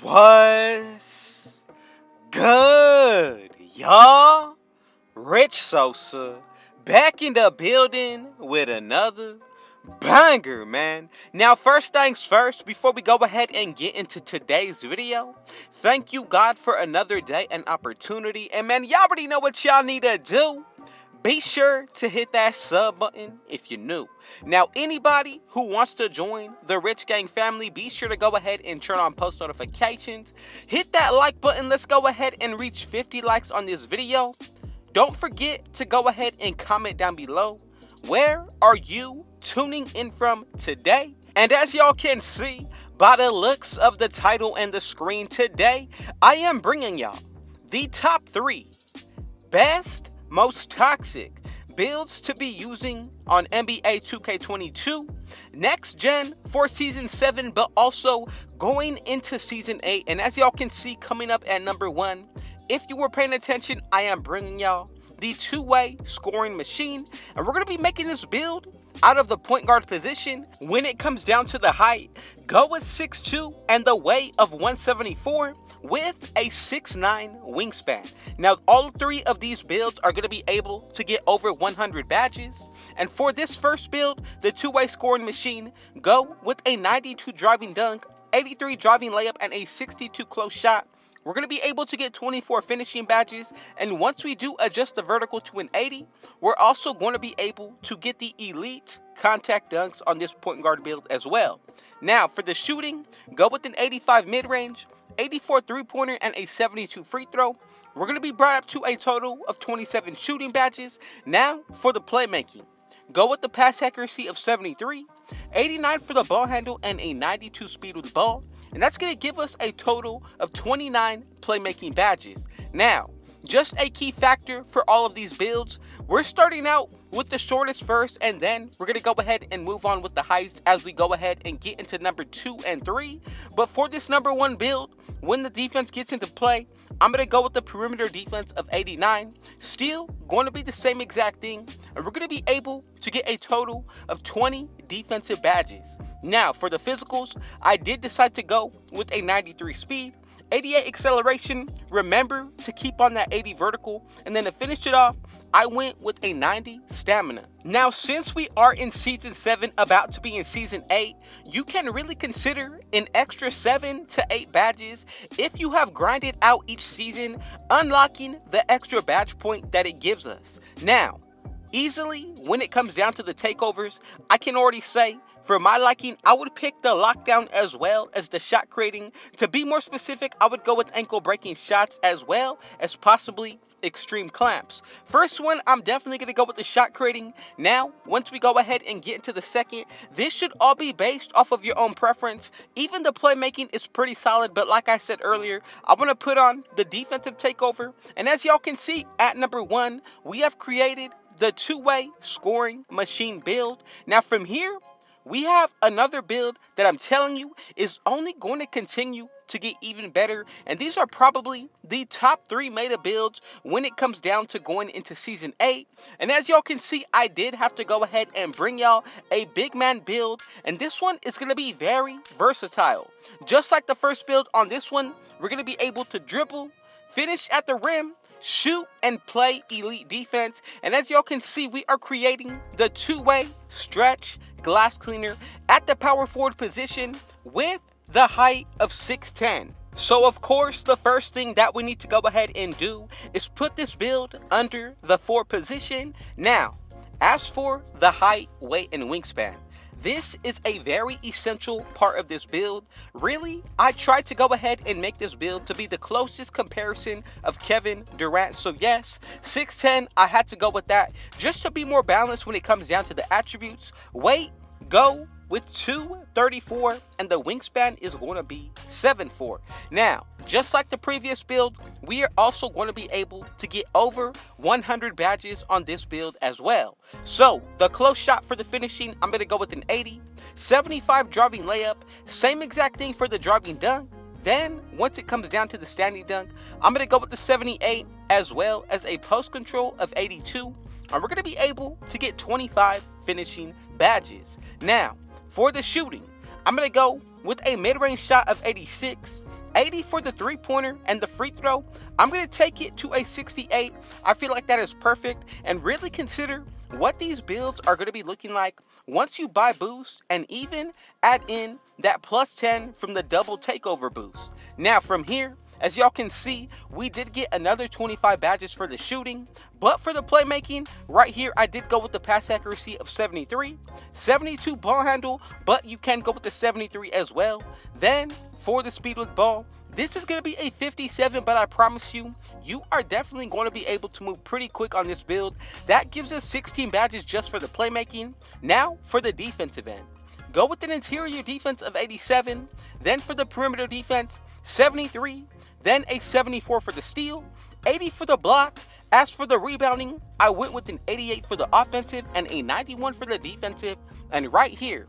What's good, y'all? Rich Sosa back in the building with another banger, man. Now, first things first, before we go ahead and get into today's video, thank you, God, for another day and opportunity. And man, y'all already know what y'all need to do. Be sure to hit that sub button if you're new. Now, anybody who wants to join the Rich Gang family, be sure to go ahead and turn on post notifications. Hit that like button. Let's go ahead and reach 50 likes on this video. Don't forget to go ahead and comment down below. Where are you tuning in from today? And as y'all can see by the looks of the title and the screen today, I am bringing y'all the top 3 best, most toxic builds to be using on NBA 2K22 next gen for season 7, but also going into season 8. And as y'all can see, coming up at number 1, if you were paying attention, I am bringing y'all the two-way scoring machine, and we're going to be making this build out of the point guard position. When it comes down to the height, go with 6'2" and the weight of 174 with a 6'9" wingspan. Now, all 3 of these builds are going to be able to get over 100 badges. And for this first build, the two-way scoring machine, go with a 92 driving dunk, 83 driving layup, and a 62 close shot. We're going to be able to get 24 finishing badges, and once we do adjust the vertical to an 80, we're also going to be able to get the elite contact dunks on this point guard build as well. Now, for the shooting, go with an 85 mid-range, 84 three-pointer, and a 72 free throw. We're going to be brought up to a total of 27 shooting badges. Now, for the playmaking, go with the pass accuracy of 73, 89 for the ball handle, and a 92 speed with the ball. And that's going to give us a total of 29 playmaking badges. Now, just a key factor for all of these builds, we're starting out with the shortest first, and then we're going to go ahead and move on with the highest as we go ahead and get into number 2 and 3. But for this number 1 build, when the defense gets into play, I'm going to go with the perimeter defense of 89. Still going to be the same exact thing, and we're going to be able to get a total of 20 defensive badges. Now, for the physicals, I did decide to go with a 93 speed, 88 acceleration. Remember to keep on that 80 vertical. And then to finish it off, I went with a 90 stamina. Now, since we are in season 7, about to be in season 8, you can really consider an extra 7 to 8 badges if you have grinded out each season, unlocking the extra badge point that it gives us. Now, easily, when it comes down to the takeovers, I can already say, for my liking, I would pick the lockdown as well as the shot creating. To be more specific, I would go with ankle breaking shots as well as possibly extreme clamps. First one, I'm definitely going to go with the shot creating. Now, once we go ahead and get into the second, this should all be based off of your own preference. Even the playmaking is pretty solid, but like I said earlier, I want to put on the defensive takeover. And as y'all can see, at number 1, we have created the two-way scoring machine build. Now, from here, we have another build that I'm telling you is only going to continue to get even better. And these are probably the top 3 meta builds when it comes down to going into season 8. And as y'all can see, I did have to go ahead and bring y'all a big man build. And this one is going to be very versatile. Just like the first build on this one, we're going to be able to dribble, finish at the rim, shoot, and play elite defense. And as y'all can see, we are creating the two-way stretch glass cleaner at the power forward position with the height of 6'10". So of course, the first thing that we need to go ahead and do is put this build under the 4 position. Now, as for the height, weight, and wingspan, this is a very essential part of this build. Really, I tried to go ahead and make this build to be the closest comparison of Kevin Durant. So yes, 6'10", I had to go with that just to be more balanced when it comes down to the attributes. Weight, go with 234, and the wingspan is going to be 7'4". Now, just like the previous build, we are also going to be able to get over 100 badges on this build as well. So, the close shot for the finishing, I'm going to go with an 80, 75 driving layup, same exact thing for the driving dunk. Then, once it comes down to the standing dunk, I'm going to go with the 78 as well as a post control of 82. And we're going to be able to get 25 finishing badges. Now, for the shooting, I'm going to go with a mid-range shot of 86, 80 for the three-pointer and the free throw. I'm going to take it to a 68. I feel like that is perfect, and really consider what these builds are going to be looking like once you buy boost and even add in that plus 10 from the double takeover boost. Now from here, as y'all can see, we did get another 25 badges for the shooting, but for the playmaking, right here, I did go with the pass accuracy of 73, 72 ball handle, but you can go with the 73 as well. Then for the speed with ball, this is going to be a 57, but I promise you, you are definitely going to be able to move pretty quick on this build. That gives us 16 badges just for the playmaking. Now for the defensive end, go with an interior defense of 87, then for the perimeter defense, 73, then a 74 for the steal, 80 for the block. As for the rebounding, I went with an 88 for the offensive and a 91 for the defensive, and right here,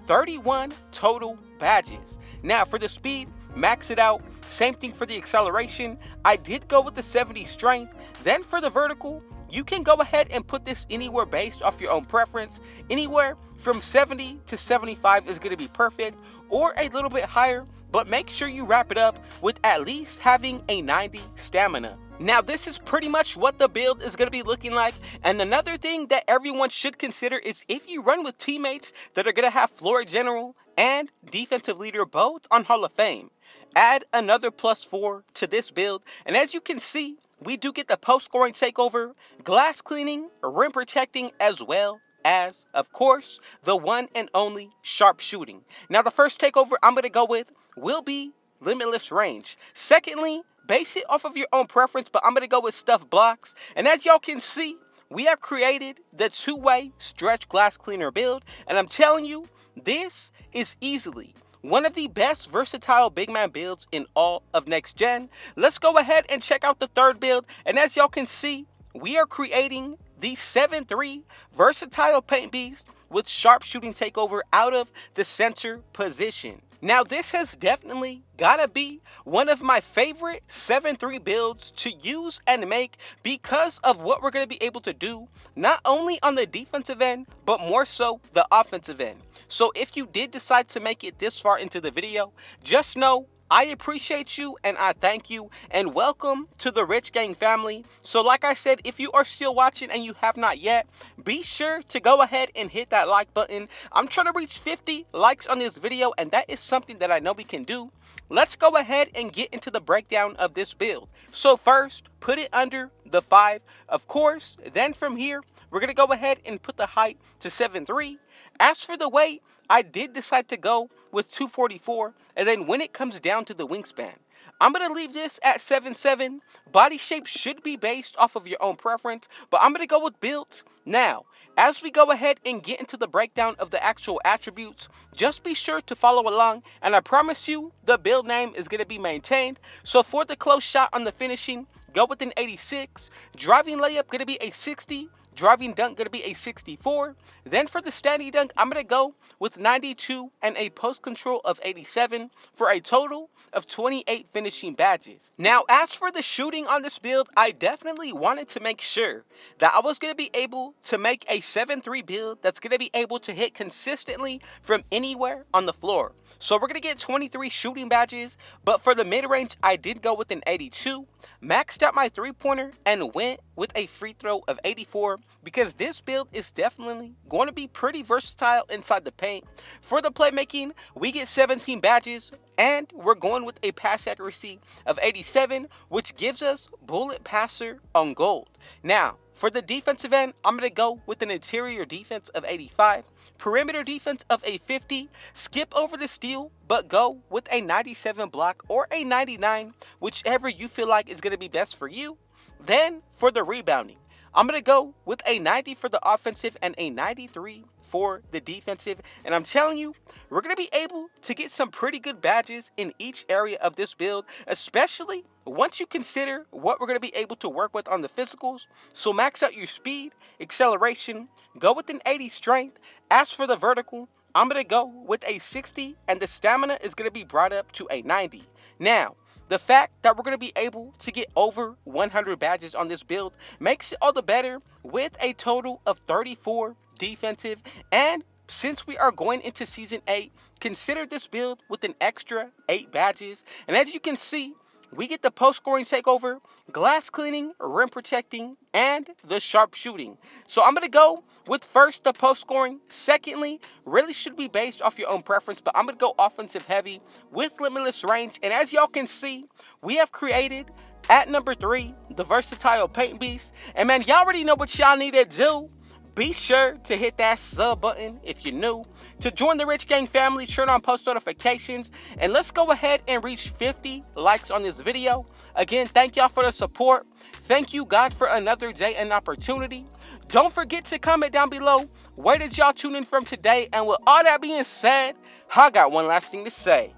31 total badges. Now for the speed, max it out. Same thing for the acceleration. I did go with the 70 strength. Then for the vertical, you can go ahead and put this anywhere based off your own preference. Anywhere from 70 to 75 is going to be perfect, or a little bit higher, but make sure you wrap it up with at least having a 90 stamina. Now this is pretty much what the build is going to be looking like, and another thing that everyone should consider is if you run with teammates that are going to have floor general and defensive leader both on Hall of Fame, add another +4 to this build, and as you can see, we do get the post scoring takeover, glass cleaning, rim protecting, as well as, of course, the one and only sharp shooting. Now the first takeover I'm going to go with will be limitless range. Secondly, base it off of your own preference, but I'm going to go with stuffed blocks. And as y'all can see, we have created the two-way stretch glass cleaner build, and I'm telling you, this is easily one of the best versatile big man builds in all of next gen. Let's go ahead and check out the third build, and as y'all can see, we are creating the 7-3 versatile paint beast with sharp shooting takeover out of the center position. Now this has definitely gotta be one of my favorite 7-3 builds to use and make because of what we're gonna be able to do, not only on the defensive end, but more so the offensive end. So if you did decide to make it this far into the video, just know I appreciate you and I thank you, and welcome to the Rich Gang family. So like I said, if you are still watching and you have not yet, be sure to go ahead and hit that like button. I'm trying to reach 50 likes on this video, and that is something that I know we can do. Let's go ahead and get into the breakdown of this build. So first, put it under the 5, of course. Then from here, we're going to go ahead and put the height to 7'3". As for the weight, I did decide to go with 244, and then when it comes down to the wingspan, I'm going to leave this at 7'7". Body shape should be based off of your own preference, but I'm going to go with builds. Now, as we go ahead and get into the breakdown of the actual attributes, just be sure to follow along, and I promise you the build name is going to be maintained. So for the close shot on the finishing, go with an 86. Driving layup going to be a 60. Driving dunk going to be a 64. Then for the standing dunk, I'm going to go with 92 and a post control of 87 for a total of 28 finishing badges. Now, as for the shooting on this build, I definitely wanted to make sure that I was going to be able to make a 7-3 build that's going to be able to hit consistently from anywhere on the floor. So we're going to get 23 shooting badges, but for the mid-range, I did go with an 82, maxed out my three-pointer, and went with a free throw of 84 because this build is definitely going to be pretty versatile inside the paint. For the playmaking, we get 17 badges, and we're going with a pass accuracy of 87, which gives us bullet passer on gold. Now, for the defensive end, I'm going to go with an interior defense of 85, perimeter defense of a 50, skip over the steal, but go with a 97 block or a 99, whichever you feel like is going to be best for you. Then for the rebounding, I'm going to go with a 90 for the offensive and a 93 for the defensive, and I'm telling you, we're going to be able to get some pretty good badges in each area of this build, especially once you consider what we're going to be able to work with on the physicals. So max out your speed, acceleration, go with an 80 strength. As for the vertical, I'm going to go with a 60, and the stamina is going to be brought up to a 90. Now, the fact that we're going to be able to get over 100 badges on this build makes it all the better with a total of 34 defensive and since we are going into Season 8, consider this build with an extra 8 badges. And as you can see, we get the post-scoring takeover, glass cleaning, rim protecting, and the sharpshooting. So I'm going to go with first the post-scoring. Secondly, really should be based off your own preference, but I'm going to go offensive heavy with limitless range. And as y'all can see, we have created at number 3, the versatile paint beast. And man, y'all already know what y'all need to do. Be sure to hit that sub button if you're new, to join the Rich Gang family, turn on post notifications, and let's go ahead and reach 50 likes on this video. Again, thank y'all for the support. Thank you, God, for another day and opportunity. Don't forget to comment down below, where did y'all tune in from today? And with all that being said, I got one last thing to say.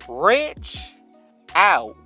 Rich out.